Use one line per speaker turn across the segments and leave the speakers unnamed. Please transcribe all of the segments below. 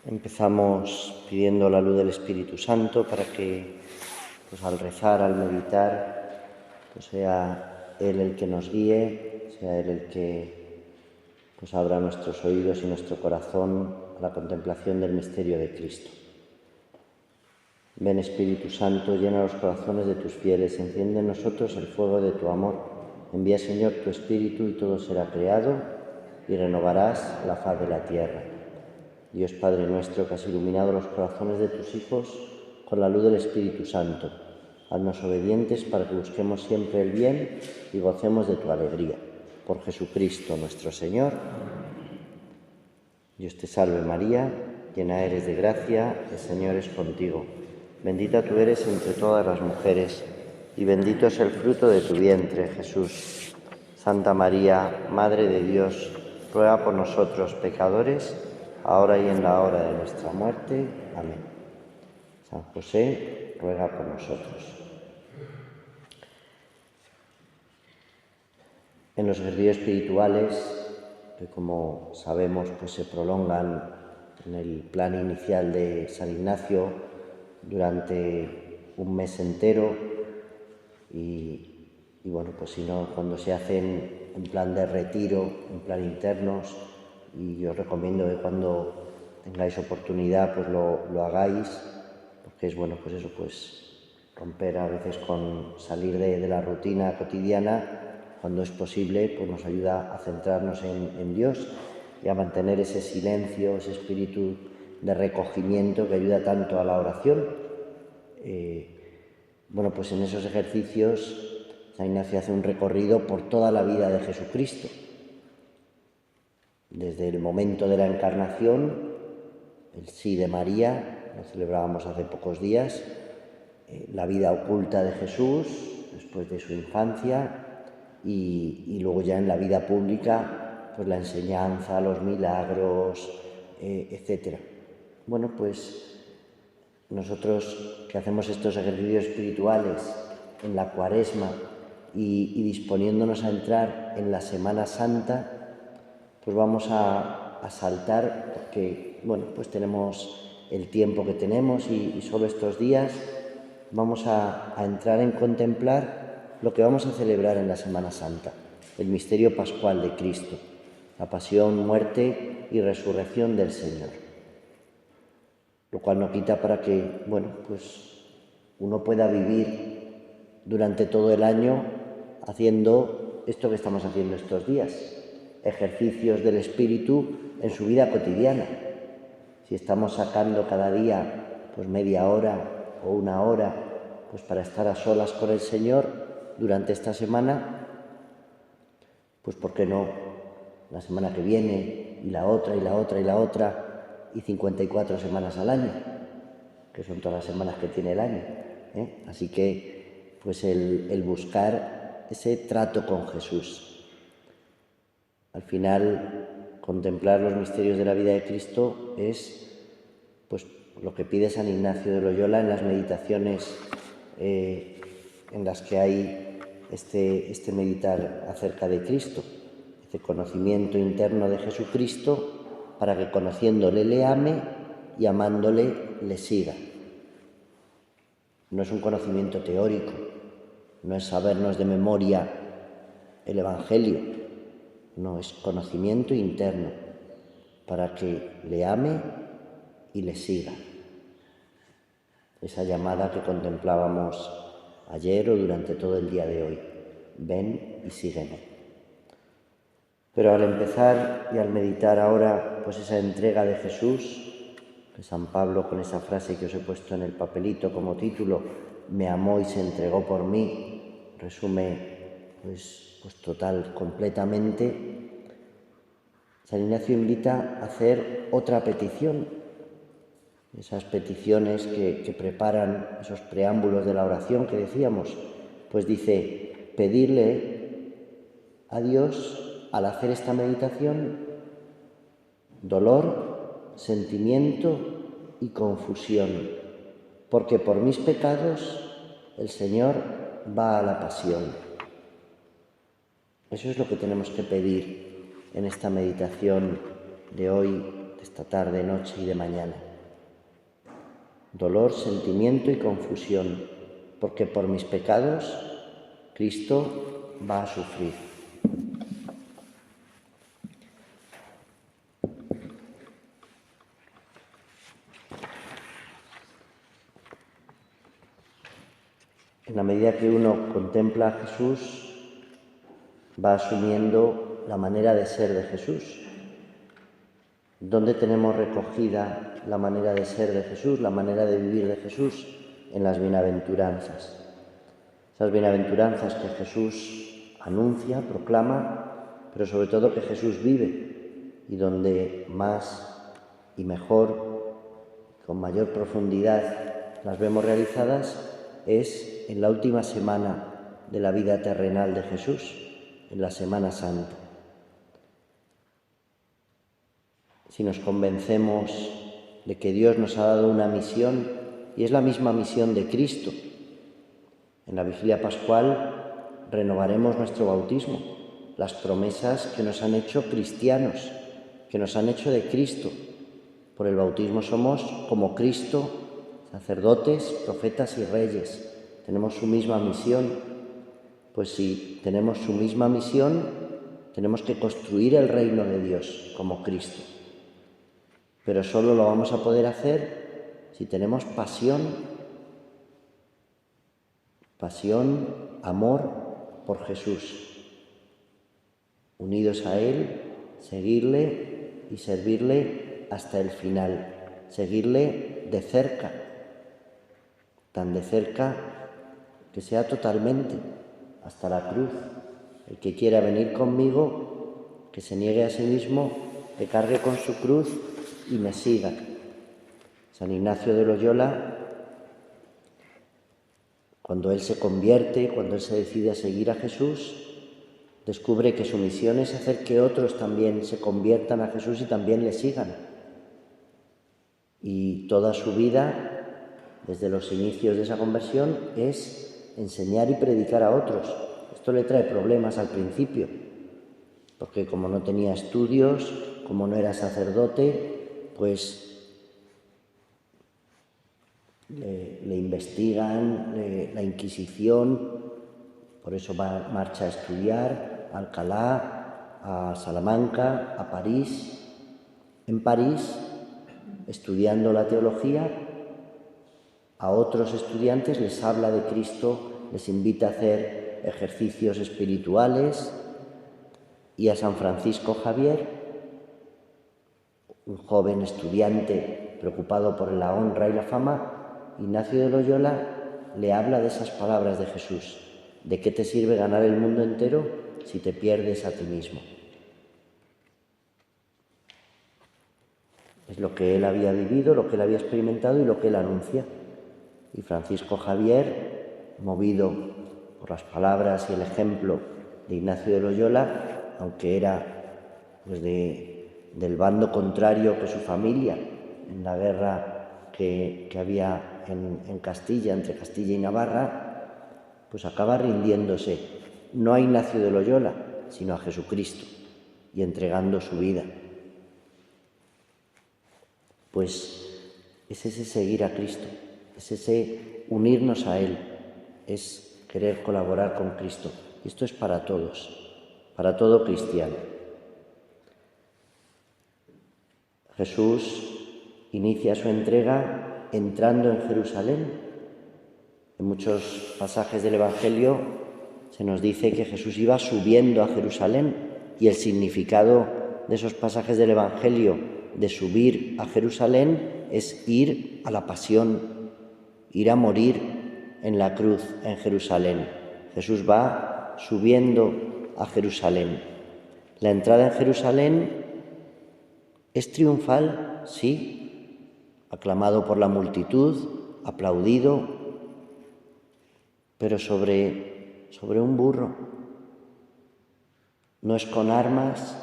Empezamos pidiendo la luz del Espíritu Santo para que, al rezar, al meditar, sea Él el que nos guíe, sea Él el que abra nuestros oídos y nuestro corazón a la contemplación del misterio de Cristo. Ven, Espíritu Santo, llena los corazones de tus fieles, enciende en nosotros el fuego de tu amor. Envía, Señor, tu Espíritu y todo será creado y renovarás la faz de la tierra. Dios Padre nuestro, que has iluminado los corazones de tus hijos con la luz del Espíritu Santo, haznos obedientes para que busquemos siempre el bien y gocemos de tu alegría. Por Jesucristo nuestro Señor. Dios te salve María, llena eres de gracia, el Señor es contigo. Bendita tú eres entre todas las mujeres y bendito es el fruto de tu vientre, Jesús. Santa María, Madre de Dios, ruega por nosotros pecadores, ahora y en la hora de nuestra muerte. Amén. San José, ruega por nosotros. En los ejercicios espirituales, que como sabemos se prolongan en el plan inicial de San Ignacio durante un mes entero y si no, cuando se hacen en plan de retiro, en plan internos, y yo os recomiendo que cuando tengáis oportunidad lo hagáis, porque es bueno romper a veces con salir de la rutina cotidiana. Cuando es posible, nos ayuda a centrarnos en Dios y a mantener ese silencio, ese espíritu de recogimiento que ayuda tanto a la oración. En esos ejercicios San Ignacio hace un recorrido por toda la vida de Jesucristo, desde el momento de la encarnación, el sí de María, lo celebrábamos hace pocos días, la vida oculta de Jesús después de su infancia y luego ya en la vida pública, la enseñanza, los milagros, etc. Nosotros que hacemos estos ejercicios espirituales en la Cuaresma y disponiéndonos a entrar en la Semana Santa, vamos a saltar porque tenemos el tiempo que tenemos y solo estos días vamos a entrar en contemplar lo que vamos a celebrar en la Semana Santa, el misterio pascual de Cristo, la pasión, muerte y resurrección del Señor. Lo cual no quita para que uno pueda vivir durante todo el año haciendo esto que estamos haciendo estos días, ejercicios del Espíritu en su vida cotidiana. Si estamos sacando cada día media hora o una hora para estar a solas con el Señor durante esta semana, ¿por qué no la semana que viene y la otra y la otra y la otra y 54 semanas al año, que son todas las semanas que tiene el año? Así que el buscar ese trato con Jesús. Al final, contemplar los misterios de la vida de Cristo es lo que pide San Ignacio de Loyola en las meditaciones en las que hay este meditar acerca de Cristo, este conocimiento interno de Jesucristo, para que conociéndole le ame y amándole le siga. No es un conocimiento teórico, no es sabernos de memoria el Evangelio, no, es conocimiento interno para que le ame y le siga. Esa llamada que contemplábamos ayer o durante todo el día de hoy. Ven y sígueme. Pero al empezar y al meditar ahora esa entrega de Jesús, que San Pablo con esa frase que os he puesto en el papelito como título, me amó y se entregó por mí, resume total, completamente. San Ignacio invita a hacer otra petición, esas peticiones que preparan esos preámbulos de la oración que decíamos, dice, pedirle a Dios al hacer esta meditación dolor, sentimiento y confusión, porque por mis pecados el Señor va a la pasión. Eso es lo que tenemos que pedir en esta meditación de hoy de esta tarde, noche y de mañana. Dolor, sentimiento y confusión, porque por mis pecados Cristo va a sufrir. En la medida que uno contempla a Jesús, va asumiendo la manera de ser de Jesús. ¿Dónde tenemos recogida la manera de ser de Jesús, la manera de vivir de Jesús? En las bienaventuranzas. Esas bienaventuranzas que Jesús anuncia, proclama, pero sobre todo que Jesús vive, y donde más y mejor, con mayor profundidad las vemos realizadas, es en la última semana de la vida terrenal de Jesús, en la Semana Santa. Si nos convencemos de que Dios nos ha dado una misión, y es la misma misión de Cristo, en la Vigilia Pascual renovaremos nuestro bautismo, las promesas que nos han hecho cristianos, que nos han hecho de Cristo. Por el bautismo somos como Cristo, sacerdotes, profetas y reyes. Tenemos su misma misión. Pues si tenemos su misma misión, tenemos que construir el reino de Dios como Cristo. Pero solo lo vamos a poder hacer si tenemos pasión, amor por Jesús, unidos a Él, seguirle y servirle hasta el final, seguirle de cerca, tan de cerca que sea totalmente, hasta la cruz. El que quiera venir conmigo, que se niegue a sí mismo, que cargue con su cruz y me siga. San Ignacio de Loyola, cuando él se convierte, cuando él se decide a seguir a Jesús, descubre que su misión es hacer que otros también se conviertan a Jesús y también le sigan. Y toda su vida, desde los inicios de esa conversión, es enseñar y predicar a otros. Esto le trae problemas al principio, porque como no tenía estudios, como no era sacerdote, pues le investigan, la Inquisición, por eso marcha a estudiar a Alcalá, a Salamanca, a París. En París, estudiando la teología, a otros estudiantes les habla de Cristo, les invita a hacer ejercicios espirituales, y a San Francisco Javier, un joven estudiante preocupado por la honra y la fama, Ignacio de Loyola le habla de esas palabras de Jesús. ¿De qué te sirve ganar el mundo entero si te pierdes a ti mismo? Es lo que él había vivido, lo que él había experimentado y lo que él anuncia. Y Francisco Javier, movido por las palabras y el ejemplo de Ignacio de Loyola, aunque era pues del bando contrario que su familia en la guerra que había en Castilla, entre Castilla y Navarra, pues acaba rindiéndose, no a Ignacio de Loyola, sino a Jesucristo, y entregando su vida. Pues es ese seguir a Cristo, es ese unirnos a Él, es querer colaborar con Cristo. Y esto es para todos, para todo cristiano. Jesús inicia su entrega entrando en Jerusalén. En muchos pasajes del Evangelio se nos dice que Jesús iba subiendo a Jerusalén, y el significado de esos pasajes del Evangelio de subir a Jerusalén es ir a la pasión, ir a morir en la cruz en Jerusalén. Jesús va subiendo a Jerusalén. La entrada en Jerusalén es triunfal, sí, aclamado por la multitud, aplaudido, pero sobre un burro. No es con armas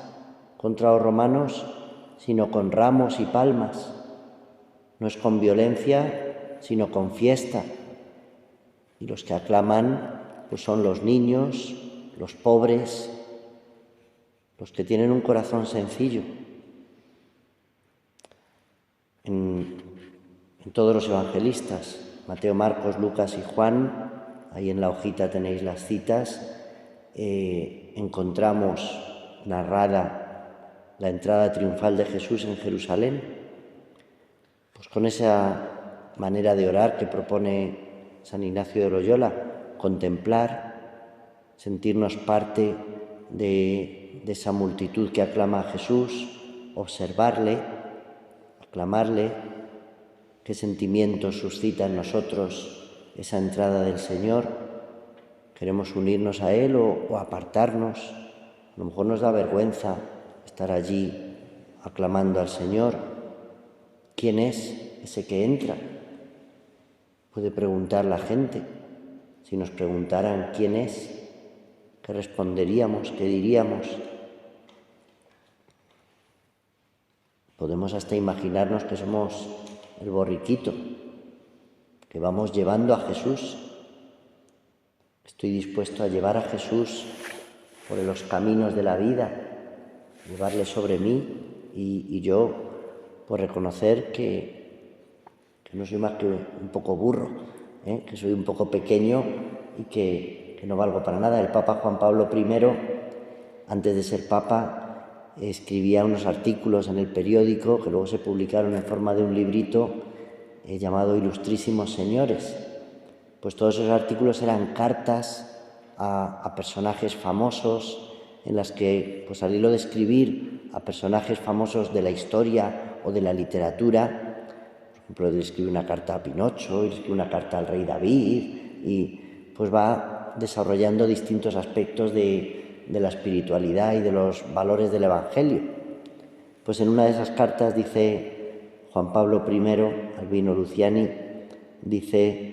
contra los romanos, sino con ramos y palmas. No es con violencia, sino con fiesta. Y los que aclaman pues son los niños, los pobres, los que tienen un corazón sencillo. en todos los evangelistas, Mateo, Marcos, Lucas y Juan. Ahí en la hojita tenéis las citas. Encontramos narrada la entrada triunfal de Jesús en Jerusalén, pues con esa manera de orar que propone San Ignacio de Loyola: contemplar, sentirnos parte de esa multitud que aclama a Jesús, observarle, aclamarle, qué sentimientos suscita en nosotros esa entrada del Señor. ¿Queremos unirnos a Él o apartarnos? A lo mejor nos da vergüenza estar allí aclamando al Señor. ¿Quién es ese que entra? Puede preguntar la gente. Si nos preguntaran quién es, ¿qué responderíamos? ¿Qué diríamos? Podemos hasta imaginarnos que somos el borriquito, que vamos llevando a Jesús. Estoy dispuesto a llevar a Jesús por los caminos de la vida, llevarle sobre mí y yo, por reconocer que no soy más que un poco burro, que soy un poco pequeño y que no valgo para nada. El Papa Juan Pablo I, antes de ser Papa, escribía unos artículos en el periódico que luego se publicaron en forma de un librito llamado Ilustrísimos Señores. Pues todos esos artículos eran cartas a personajes famosos, en las que, pues al hilo de escribir a personajes famosos de la historia o de la literatura, por ejemplo, él escribe una carta a Pinocho, él escribe una carta al rey David, y pues va desarrollando distintos aspectos de la espiritualidad y de los valores del Evangelio. Pues en una de esas cartas dice Juan Pablo I, Albino Luciani, dice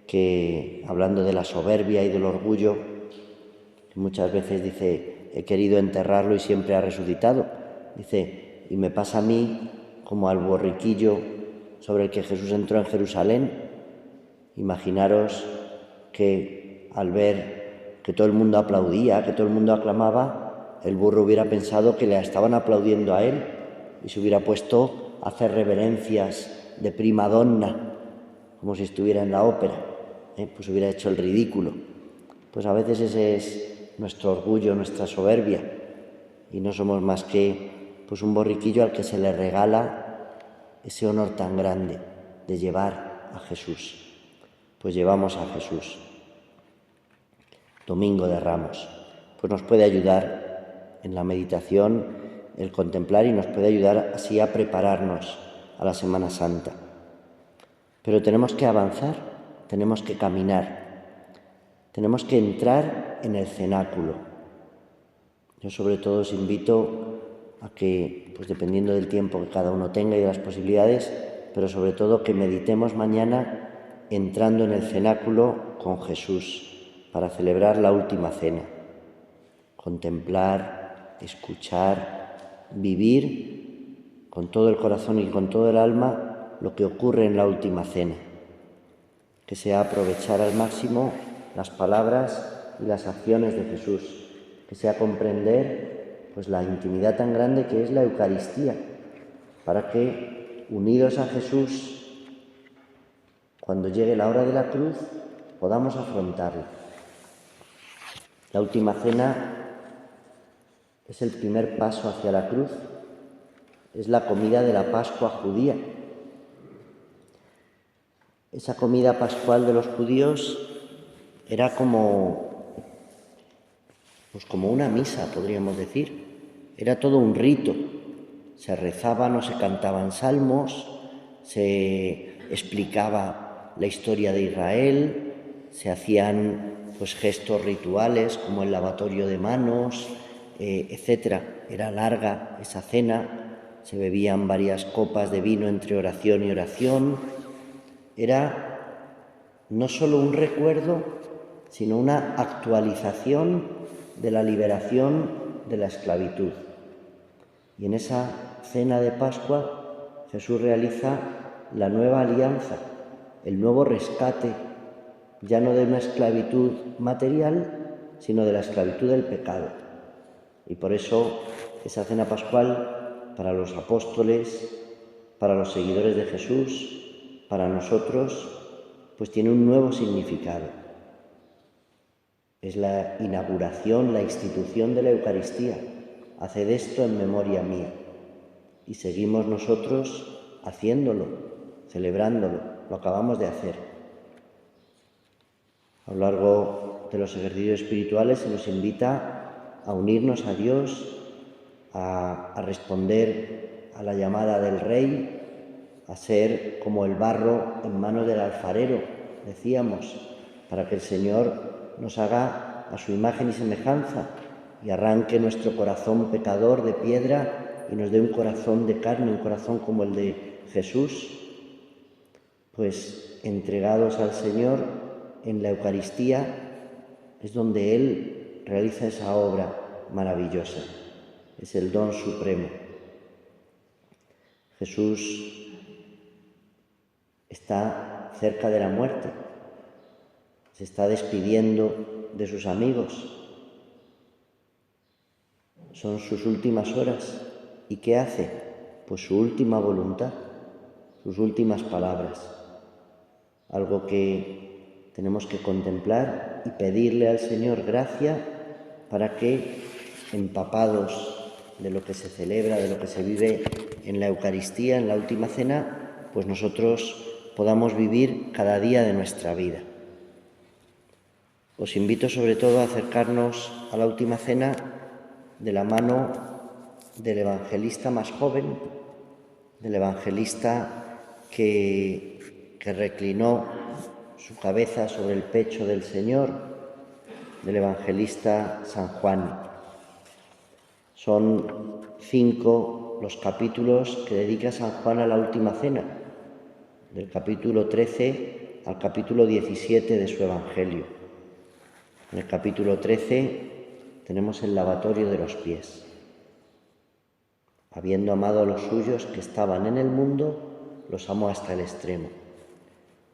que, hablando de la soberbia y del orgullo, que muchas veces dice: he querido enterrarlo y siempre ha resucitado. Dice: y me pasa a mí como al borriquillo sobre el que Jesús entró en Jerusalén. Imaginaros que al ver que todo el mundo aplaudía, que todo el mundo aclamaba, el burro hubiera pensado que le estaban aplaudiendo a él y se hubiera puesto a hacer reverencias de prima donna, como si estuviera en la ópera. Pues hubiera hecho el ridículo. Pues a veces ese es nuestro orgullo, nuestra soberbia, y no somos más que pues un borriquillo al que se le regala ese honor tan grande de llevar a Jesús. Pues llevamos a Jesús. Domingo de Ramos. Pues nos puede ayudar en la meditación el contemplar, y nos puede ayudar así a prepararnos a la Semana Santa. Pero tenemos que avanzar. Tenemos que caminar, tenemos que entrar en el cenáculo. Yo sobre todo os invito a que, pues dependiendo del tiempo que cada uno tenga y de las posibilidades, pero sobre todo que meditemos mañana entrando en el cenáculo con Jesús para celebrar la última cena. Contemplar, escuchar, vivir con todo el corazón y con todo el alma lo que ocurre en la última cena. Que sea aprovechar al máximo las palabras y las acciones de Jesús, que sea comprender pues la intimidad tan grande que es la Eucaristía, para que, unidos a Jesús, cuando llegue la hora de la cruz, podamos afrontarla. La última cena es el primer paso hacia la cruz, es la comida de la Pascua judía. Esa comida pascual de los judíos era como una misa, podríamos decir. Era todo un rito. Se rezaban o se cantaban salmos, se explicaba la historia de Israel, se hacían pues gestos rituales como el lavatorio de manos, etc. Era larga esa cena, se bebían varias copas de vino entre oración y oración. Era no solo un recuerdo, sino una actualización de la liberación de la esclavitud. Y en esa cena de Pascua Jesús realiza la nueva alianza, el nuevo rescate, ya no de una esclavitud material, sino de la esclavitud del pecado. Y por eso esa cena pascual para los apóstoles para los seguidores de Jesús, para nosotros, pues tiene un nuevo significado. Es la inauguración, la institución de la Eucaristía. Haced esto en memoria mía. Y seguimos nosotros haciéndolo, celebrándolo, lo acabamos de hacer. A lo largo de los ejercicios espirituales se nos invita a unirnos a Dios, a responder a la llamada del Rey, a ser como el barro en manos del alfarero, decíamos, para que el Señor nos haga a su imagen y semejanza y arranque nuestro corazón pecador de piedra y nos dé un corazón de carne, un corazón como el de Jesús, pues entregados al Señor en la Eucaristía es donde Él realiza esa obra maravillosa, es el don supremo. Jesús está cerca de la muerte, se está despidiendo de sus amigos, son sus últimas horas. ¿Y qué hace? Pues su última voluntad, sus últimas palabras, algo que tenemos que contemplar y pedirle al Señor gracia para que, empapados de lo que se celebra, de lo que se vive en la Eucaristía, en la última cena, pues nosotros podamos vivir cada día de nuestra vida. Os invito sobre todo a acercarnos a la última cena de la mano del evangelista más joven, del evangelista que reclinó su cabeza sobre el pecho del Señor, del evangelista San Juan. Son 5 los capítulos que dedica San Juan a la última cena, del capítulo 13 al capítulo 17 de su Evangelio. En el capítulo 13 tenemos el lavatorio de los pies. Habiendo amado a los suyos que estaban en el mundo, los amó hasta el extremo.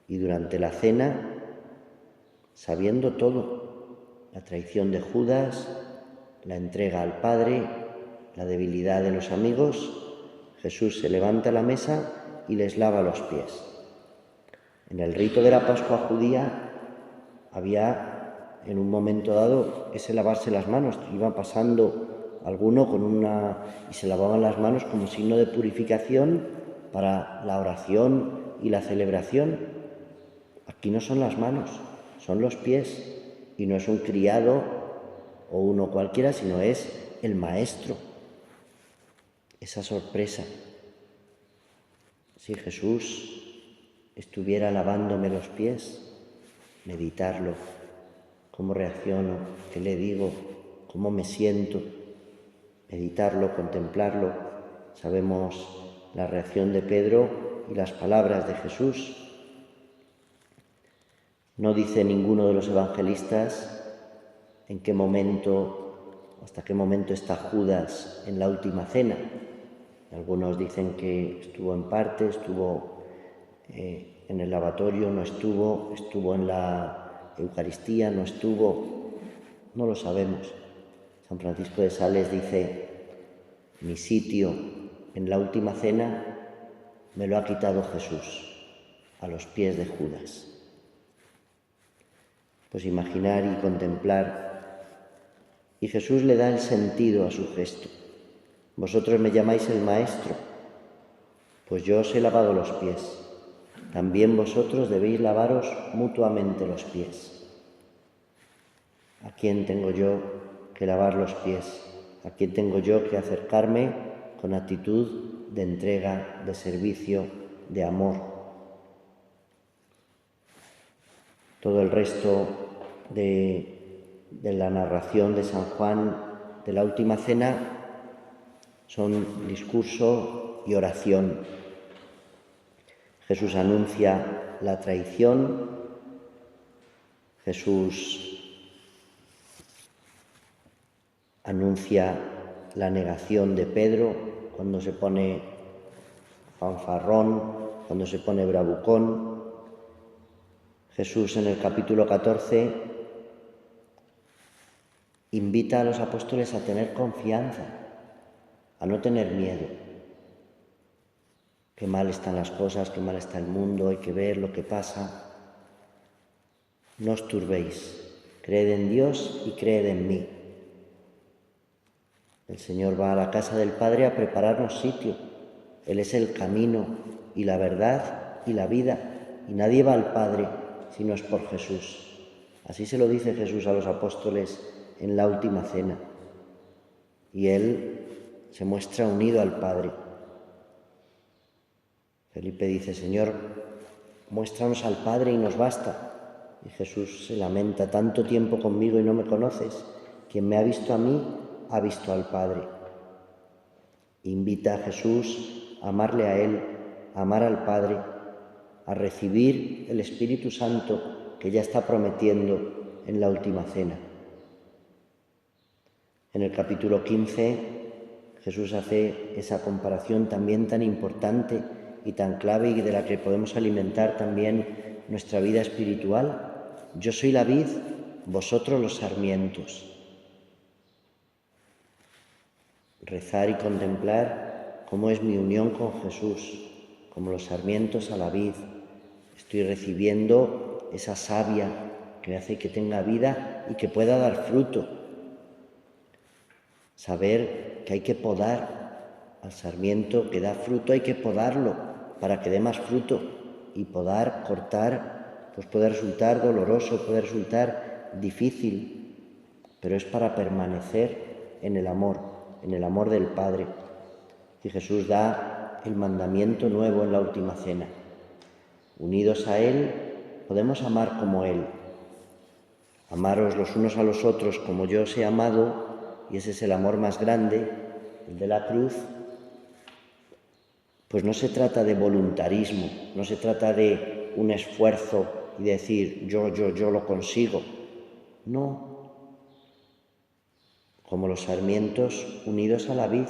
Y durante la cena, sabiendo todo, la traición de Judas, la entrega al Padre, la debilidad de los amigos, Jesús se levanta a la mesa y les lava los pies. En el rito de la Pascua judía había en un momento dado ese lavarse las manos, iba pasando alguno y se lavaban las manos como signo de purificación para la oración y la celebración. Aquí no son las manos, son los pies, y no es un criado o uno cualquiera, sino es el Maestro. Esa sorpresa. Si Jesús estuviera lavándome los pies, meditarlo, cómo reacciono, qué le digo, cómo me siento, meditarlo, contemplarlo. Sabemos la reacción de Pedro y las palabras de Jesús. No dice ninguno de los evangelistas en qué momento, hasta qué momento está Judas en la última cena. Algunos dicen que estuvo en parte, estuvo en el lavatorio, no estuvo en la Eucaristía, no estuvo, no lo sabemos. San Francisco de Sales dice: mi sitio en la última cena me lo ha quitado Jesús a los pies de Judas. Pues imaginar y contemplar, y Jesús le da el sentido a su gesto. Vosotros me llamáis el Maestro, pues yo os he lavado los pies. También vosotros debéis lavaros mutuamente los pies. ¿A quién tengo yo que lavar los pies? ¿A quién tengo yo que acercarme con actitud de entrega, de servicio, de amor? Todo el resto de la narración de San Juan de la última cena son discurso y oración. Jesús anuncia la traición, Jesús anuncia la negación de Pedro cuando se pone fanfarrón, cuando se pone bravucón. Jesús en el capítulo 14 invita a los apóstoles a tener confianza, a no tener miedo. qué mal están las cosas, qué mal está el mundo, hay que ver lo que pasa. No os turbéis, creed en Dios y creed en mí. El Señor va a la casa del Padre a prepararnos sitio. Él es el camino y la verdad y la vida, y nadie va al Padre si no es por Jesús. Así se lo dice Jesús a los apóstoles en la última cena. Y Él se muestra unido al Padre. Felipe dice: Señor, muéstranos al Padre y nos basta. Y Jesús se lamenta: tanto tiempo conmigo y no me conoces. Quien me ha visto a mí, ha visto al Padre. Invita a Jesús a amarle a Él, a amar al Padre, a recibir el Espíritu Santo que ya está prometiendo en la última cena. En el capítulo 15, Jesús hace esa comparación también tan importante y tan clave, y de la que podemos alimentar también nuestra vida espiritual. Yo soy la vid, vosotros los sarmientos. Rezar y contemplar cómo es mi unión con Jesús, como los sarmientos a la vid. Estoy recibiendo esa savia que hace que tenga vida y que pueda dar fruto. Saber que hay que podar al sarmiento que da fruto, hay que podarlo para que dé más fruto. Y podar, cortar, pues puede resultar doloroso, puede resultar difícil, pero es para permanecer en el amor del Padre. Y Jesús da el mandamiento nuevo en la última cena. Unidos a Él, podemos amar como Él. Amaros los unos a los otros como yo os he amado, y ese es el amor más grande, el de la cruz. Pues no se trata de voluntarismo, no se trata de un esfuerzo y decir yo lo consigo. No. Como los sarmientos unidos a la vid,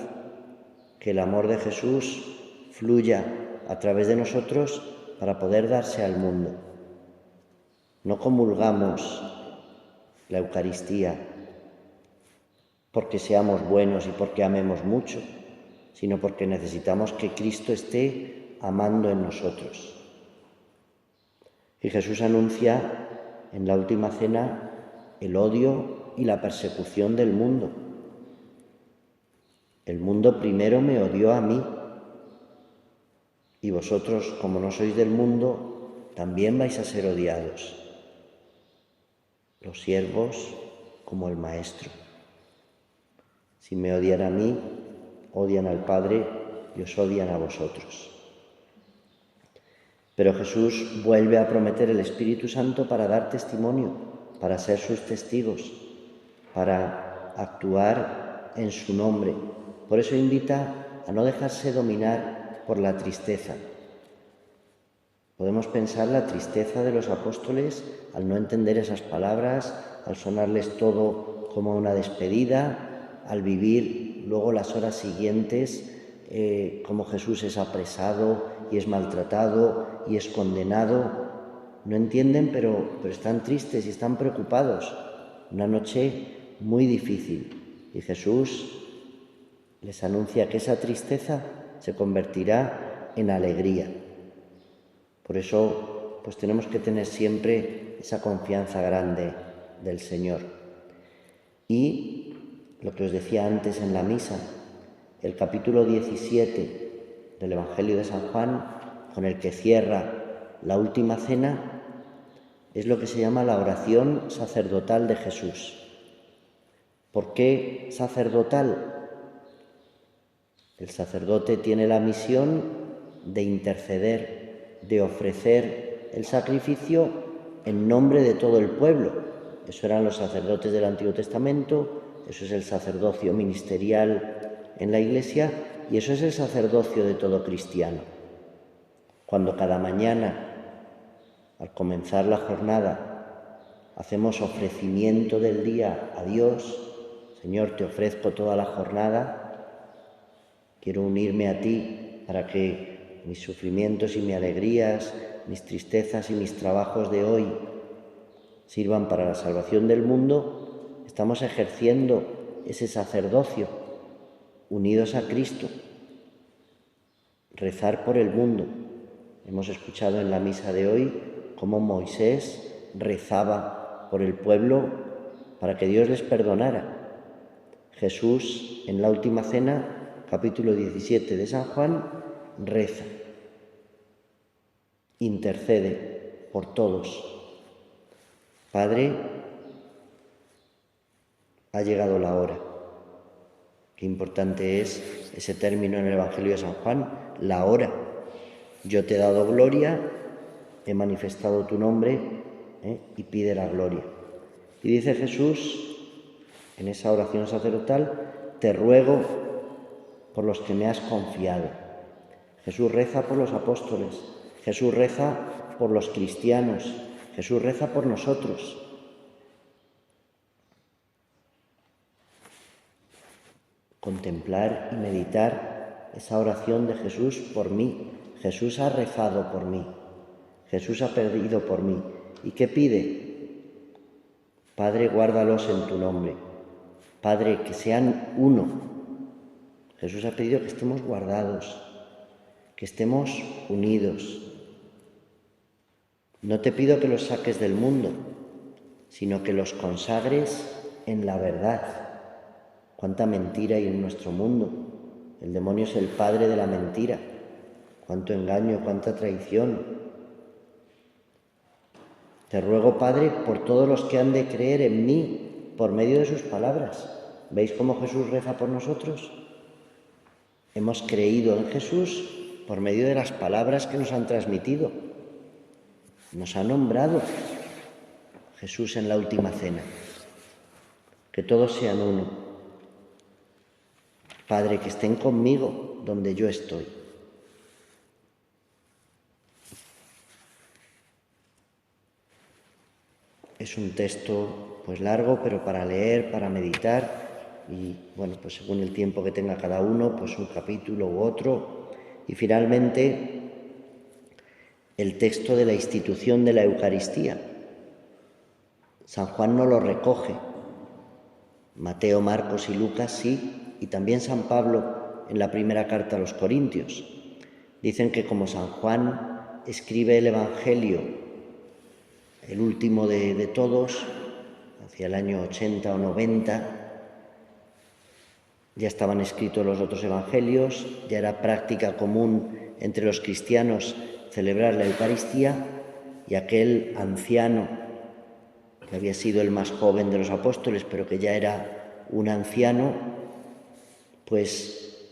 que el amor de Jesús fluya a través de nosotros para poder darse al mundo. No comulgamos la Eucaristía porque seamos buenos y porque amemos mucho, sino porque necesitamos que Cristo esté amando en nosotros. Y Jesús anuncia en la última cena el odio y la persecución del mundo. El mundo primero me odió a mí, y vosotros, como no sois del mundo, también vais a ser odiados. Los siervos como el Maestro. Si me odian a mí, odian al Padre y os odian a vosotros. Pero Jesús vuelve a prometer el Espíritu Santo para dar testimonio, para ser sus testigos, para actuar en su nombre. Por eso invita a no dejarse dominar por la tristeza. Podemos pensar la tristeza de los apóstoles al no entender esas palabras, al sonarles todo como una despedida, al vivir luego las horas siguientes como Jesús es apresado y es maltratado y es condenado. No entienden, pero están tristes y están preocupados. Una noche muy difícil, y Jesús les anuncia que esa tristeza se convertirá en alegría. Por eso, pues tenemos que tener siempre esa confianza grande del Señor. Y lo que os decía antes en la misa, el capítulo 17 del Evangelio de San Juan, con el que cierra la última cena, es lo que se llama la oración sacerdotal de Jesús. ¿Por qué sacerdotal? El sacerdote tiene la misión de interceder, de ofrecer el sacrificio en nombre de todo el pueblo. Eso eran los sacerdotes del Antiguo Testamento, eso es el sacerdocio ministerial en la Iglesia, y eso es el sacerdocio de todo cristiano. Cuando cada mañana, al comenzar la jornada, hacemos ofrecimiento del día a Dios: Señor, te ofrezco toda la jornada, quiero unirme a ti para que mis sufrimientos y mis alegrías, mis tristezas y mis trabajos de hoy sirvan para la salvación del mundo. Estamos ejerciendo ese sacerdocio unidos a Cristo. rezar por el mundo. Hemos escuchado en la misa de hoy cómo Moisés rezaba por el pueblo para que Dios les perdonara. Jesús, en la última cena, capítulo 17 de San Juan, reza, intercede por todos. Padre, ha llegado la hora. Qué importante es ese término en el Evangelio de San Juan, la hora. Yo te he dado gloria, he manifestado tu nombre, y pide la gloria. Y dice Jesús, en esa oración sacerdotal, te ruego por los que me has confiado. Jesús reza por los apóstoles, Jesús reza por los cristianos, Jesús reza por nosotros. Contemplar y meditar esa oración de Jesús por mí. Jesús ha rezado por mí, Jesús ha pedido por mí. ¿Y qué pide? Padre, guárdalos en tu nombre. Padre, que sean uno. Jesús ha pedido que estemos guardados, que estemos unidos. No te pido que los saques del mundo, sino que los consagres en la verdad. Cuánta mentira hay en nuestro mundo. El demonio es el padre de la mentira. Cuánto engaño, cuánta traición. Te ruego, Padre, por todos los que han de creer en mí por medio de sus palabras. ¿Veis cómo Jesús reza por nosotros? Hemos creído en Jesús por medio de las palabras que nos han transmitido. Nos ha nombrado Jesús en la última cena. Que todos sean uno. Padre, que estén conmigo donde yo estoy. Es un texto pues largo, pero para leer, para meditar y bueno, pues según el tiempo que tenga cada uno, pues un capítulo u otro. Y finalmente el texto de la institución de la Eucaristía. San Juan no lo recoge. Mateo, Marcos y Lucas sí, y también San Pablo en la primera carta a los Corintios. Dicen que como San Juan escribe el Evangelio, el último de todos, hacia el año 80 o 90, ya estaban escritos los otros evangelios, ya era práctica común entre los cristianos celebrar la Eucaristía, y aquel anciano, que había sido el más joven de los apóstoles, pero que ya era un anciano, pues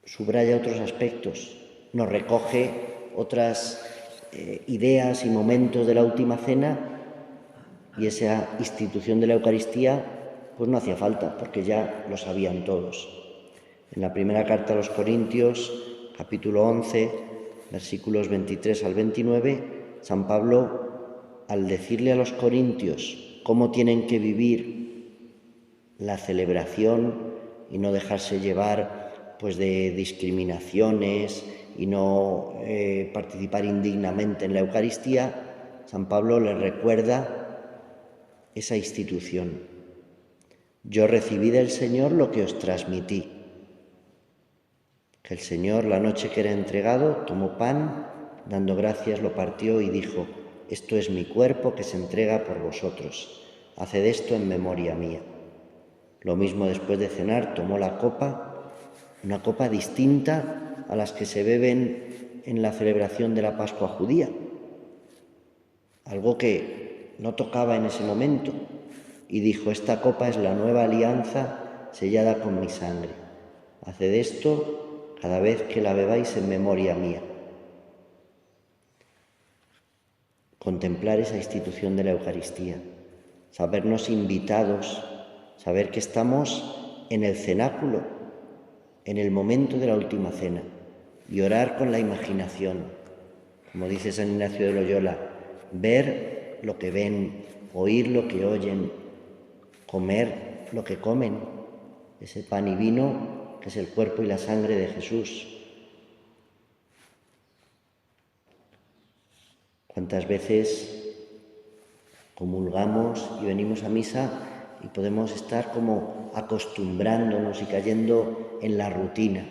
subraya otros aspectos, nos recoge otras ideas y momentos de la última cena, y esa institución de la Eucaristía pues no hacía falta, porque ya lo sabían todos. En la primera carta a los Corintios, capítulo 11, versículos 23 al 29, San Pablo, al decirle a los corintios cómo tienen que vivir la celebración y no dejarse llevar pues de discriminaciones y no participar indignamente en la Eucaristía, San Pablo les recuerda esa institución. Yo recibí del Señor lo que os transmití, que el Señor, la noche que era entregado, tomó pan, dando gracias lo partió y dijo, esto es mi cuerpo que se entrega por vosotros, haced esto en memoria mía. Lo mismo después de cenar tomó la copa, una copa distinta a las que se beben en la celebración de la Pascua judía, algo que no tocaba en ese momento, y dijo, esta copa es la nueva alianza sellada con mi sangre. Haced esto cada vez que la bebáis en memoria mía. Contemplar esa institución de la Eucaristía, sabernos invitados, saber que estamos en el cenáculo, en el momento de la última cena, y orar con la imaginación. Como dice San Ignacio de Loyola, ver lo que ven, oír lo que oyen, comer lo que comen, ese pan y vino que es el cuerpo y la sangre de Jesús. ¿Cuántas veces comulgamos y venimos a misa y podemos estar como acostumbrándonos y cayendo en la rutina?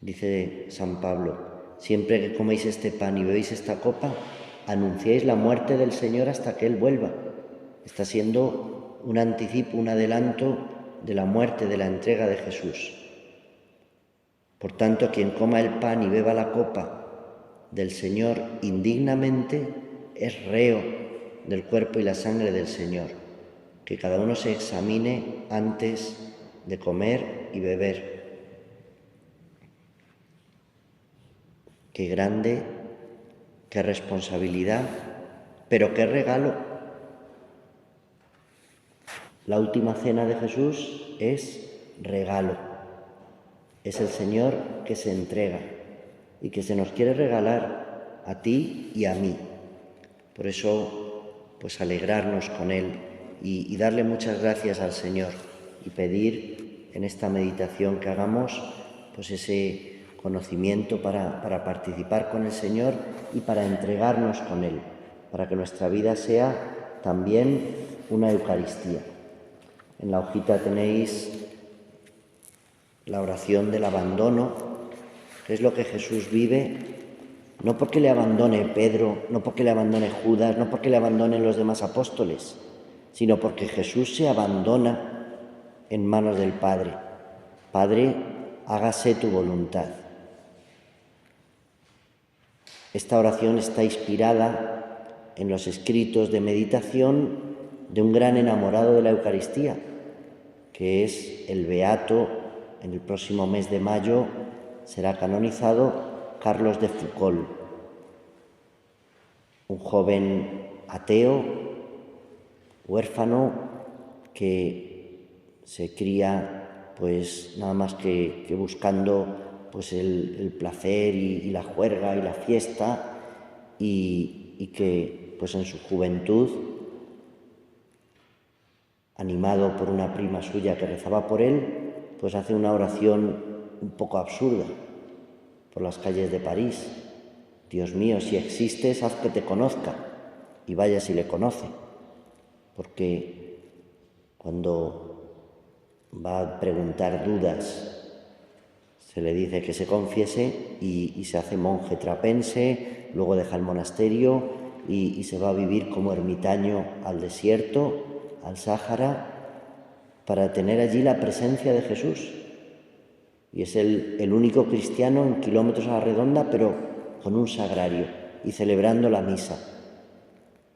Dice San Pablo: siempre que coméis este pan y bebéis esta copa, anunciáis la muerte del Señor hasta que Él vuelva. Está siendo un anticipo, un adelanto de la muerte, de la entrega de Jesús. Por tanto, quien coma el pan y beba la copa del Señor indignamente es reo del cuerpo y la sangre del Señor. Que cada uno se examine antes de comer y beber. Qué grande, qué responsabilidad, pero qué regalo. La última cena de Jesús es regalo. Es el Señor que se entrega y que se nos quiere regalar a ti y a mí. Por eso, pues alegrarnos con Él y darle muchas gracias al Señor y pedir en esta meditación que hagamos pues ese conocimiento para participar con el Señor y para entregarnos con Él, para que nuestra vida sea también una Eucaristía. En la hojita tenéis la oración del abandono, que es lo que Jesús vive, no porque le abandone Pedro, no porque le abandone Judas, no porque le abandonen los demás apóstoles, sino porque Jesús se abandona en manos del Padre. Padre, hágase tu voluntad. Esta oración está inspirada en los escritos de meditación de un gran enamorado de la Eucaristía, que es el beato, en el próximo mes de mayo será canonizado, Carlos de Foucauld, un joven ateo, huérfano, que se cría pues nada más que buscando pues el placer y la juerga y la fiesta y que pues en su juventud, animado por una prima suya que rezaba por él, pues hace una oración un poco absurda por las calles de París. Dios mío, si existes, haz que te conozca, y vaya si le conoce, porque cuando va a preguntar dudas, se le dice que se confiese y se hace monje trapense, luego deja el monasterio y se va a vivir como ermitaño al desierto, al Sáhara, para tener allí la presencia de Jesús. Y es el único cristiano en kilómetros a la redonda, pero con un sagrario y celebrando la misa,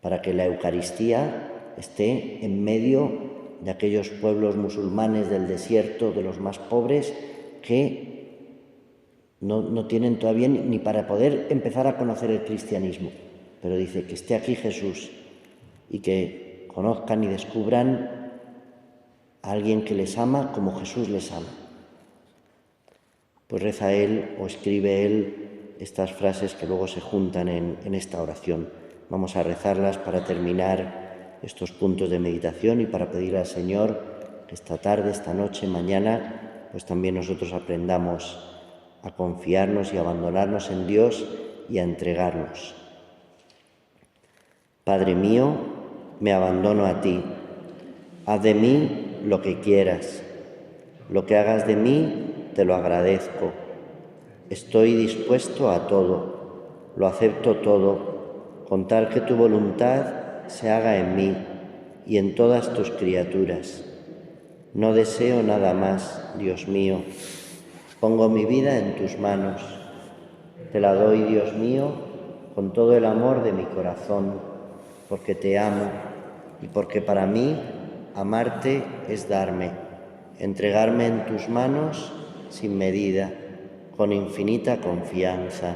para que la Eucaristía esté en medio de aquellos pueblos musulmanes del desierto, de los más pobres, que no tienen todavía ni para poder empezar a conocer el cristianismo. Pero dice que esté aquí Jesús y que conozcan y descubran a alguien que les ama como Jesús les ama. Pues reza él o escribe él estas frases que luego se juntan en esta oración. Vamos a rezarlas para terminar estos puntos de meditación y para pedirle al Señor que esta tarde, esta noche, mañana, pues también nosotros aprendamos a confiarnos y a abandonarnos en Dios y a entregarnos. Padre mío, me abandono a ti. Haz de mí lo que quieras. Lo que hagas de mí, te lo agradezco. Estoy dispuesto a todo. Lo acepto todo, con tal que tu voluntad se haga en mí y en todas tus criaturas. No deseo nada más, Dios mío. Pongo mi vida en tus manos. Te la doy, Dios mío, con todo el amor de mi corazón, porque te amo y porque para mí amarte es darme, entregarme en tus manos sin medida, con infinita confianza,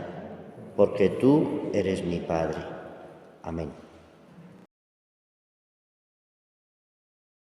porque tú eres mi Padre. Amén.